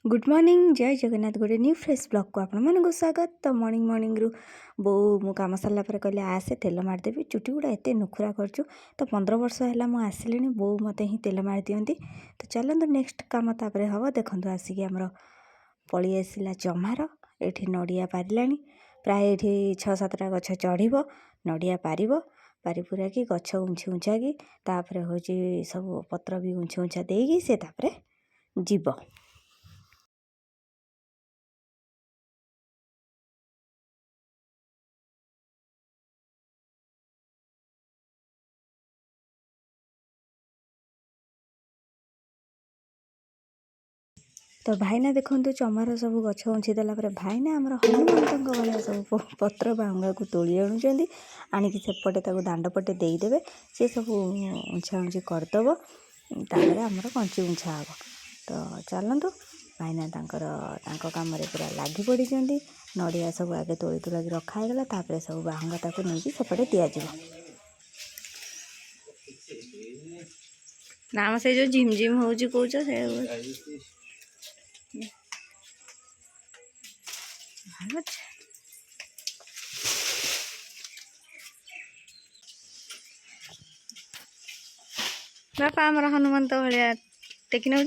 Good morning जय जगन्नाथ गोटे new fresh blog को आपण मानक स्वागत। तो मॉर्निंग रु बो मु काम सारा पर कहले आसे तेल मारिदेवी चुटी गुड़ा एत नुखुरा करछु। तो 15 वर्ष है मुझे आसिले बो मत ही तेल मारी दिंती। तो चलते नेक्स्ट काम तापर हम देखु आसिक आमर पलि आसला चमार ये नड़िया पारा प्राय ये 6-7टा गछ चढ़ नड़िया पार पारिपुरा कि गछ उंची उंचा कि तापर हूँ सब पत्र भी उंची उंचा देकी से तापर जीव। तो भाईना देखु चमार सब गछ उंची देला भाईना आमर हनुमंत भाया सब पत्र बांगा को तोली आणिकी सेपटे दांड पटे देदेवे सी सब उंछा उंची करदेव तापर आमर कंची उंछा हम। तो चलतु भाईना कम पूरा लगी पड़ी नड़िया सब आगे तोली तुला रखागला तापर सब बाहंगा ताको नहीं सेपटे दिज्व नाम से जो झिमझिम हो कौच से बापा आमर हनुमंत भाया टेकी नौ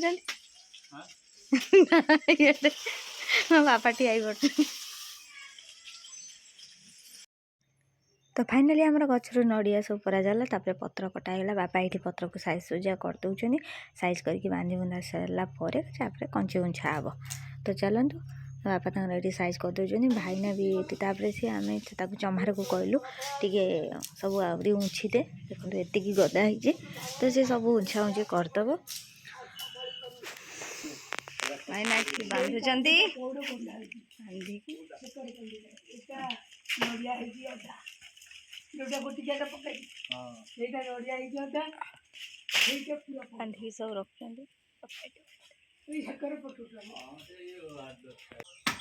बापा टी आई पड़। तो फाइनाली आमर गचर नड़िया सब परा जाला तापर पत्र कटागला बापा ये पत्र को साइज सुजा करदे साइज करके बांधी बुंदा सारापर कंची उंछा हम। तो चलतु बापा ये साइज करदे भाईना भी ये सी आम चमार को कहलु टे सब आहरी उंची दे देखो एतिकी गदा है तो सी सब उंछा उंची करदेव भाईना बांधिकी सब रखुच्च।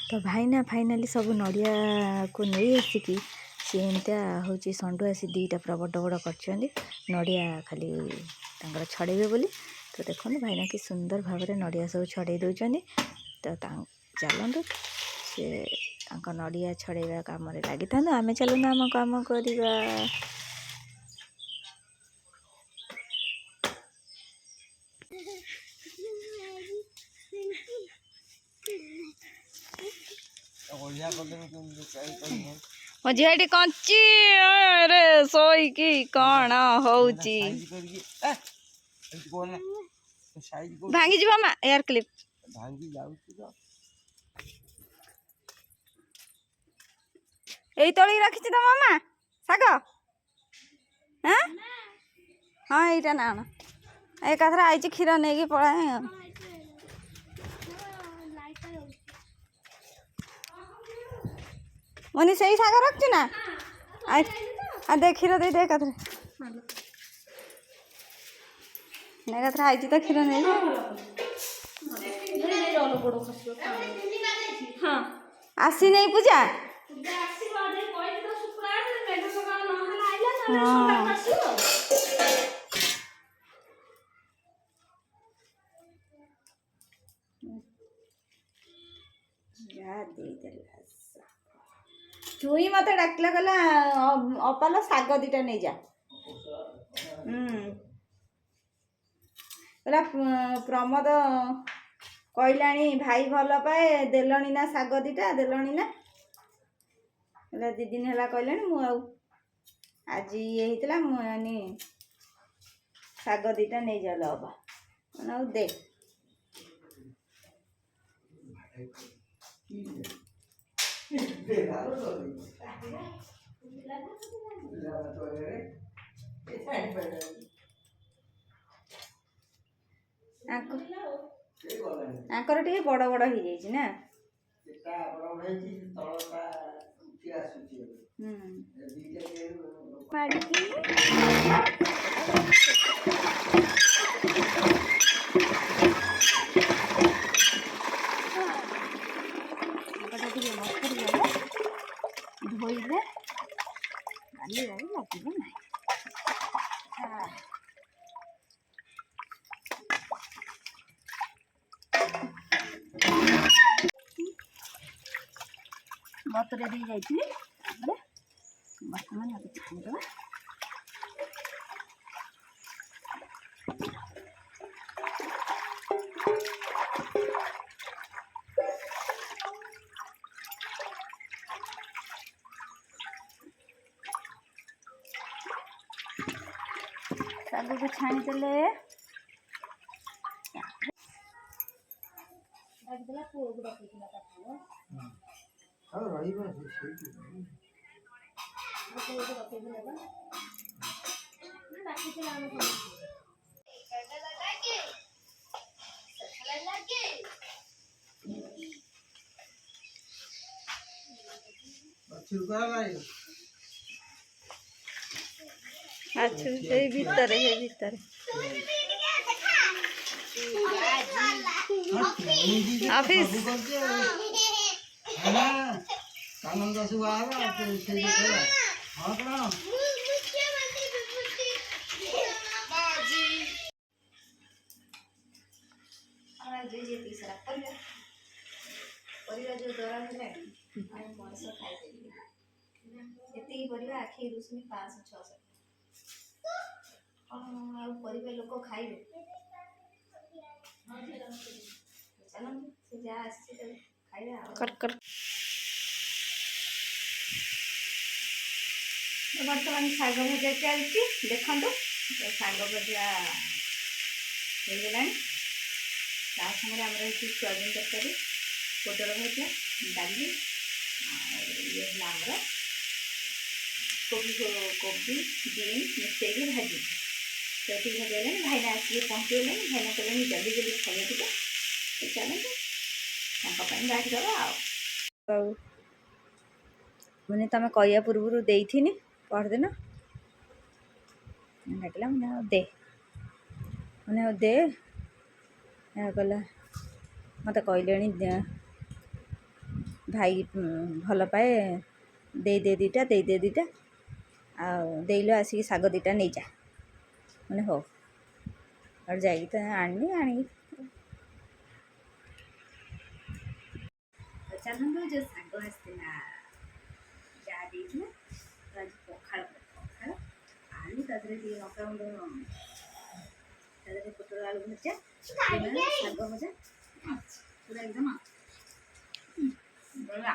तो भाईना फाइनाली सब नड़िया को नहीं आसिकी सी एमती हूँ संडू आसी 2टा पूरा बड़ बड़ कर नड़िया खाली छड़े बोली। तो देखो भाईना कि सुंदर भाव में नड़िया सब छड़े दौरान। तो चलतु सी नड़िया छड़ेवा कम लगी था आम चलना आम कम करवा। मो झीटी कंची रे शोईकी कौन होची भांगी जी मामा एयर क्लिप यही तोली रखी तो मामा साग हाँ हाँ यहीटा ना एक आई क्षीर नहीं पलाए मनी से साग रखी ना दे क्षीर दे दे एकाथरे आई तो क्षीर नहीं आसी नहीं पूजा चुई मत डाकला कहला अपाल साग 2टा नहीं जा प्रमोद कहला भाई भल पाए देलनी ना साग 2टा देलनी ना कहला 2 दिन है कहला मु आज ये होता मुझे साग 2टा नहीं जा बाबा दे आंकर टे बड़ बड़ हो जाइए ना धोइले गाली लगे ना। बतुरे दी जाइए बर्तमान आगे छाणीदे शाग को छाणीदे अच्छा ये भीतर ऑफिस परिवार जो दरा है मनीष खाई ये परिवार आखि रुसमी 500-600 परिवार लोक खाइबे चलो से जा खाइबे कर बर्तमान शाग भजा चलती देखो शाग भजा हो गला सामने आमर सोयाबीन तरकारी पोटल भजा डाली ये आमर कोबी बीन मिसेक भाजी तो ये भजा भाईना आसिक पहुँचगले भाईना कहले जल्दी जल्दी खाइए टे तो चलते बांटी दबा मैंने तुम कह पूर्व देथी पढ़दिन डाकिला मैंने दे मैंने दे कहला मत कहले भाई भल पाए दे दीटा आलो आसिक शाग दीटा नहीं जा मैंने हो और जाइए तो आनी चलते जो शाग आसला जा तो आज पखाड़ आलू तादे लंका गुंड पोटल आलू भजा शाग भजा पूरा एकदम बढ़िया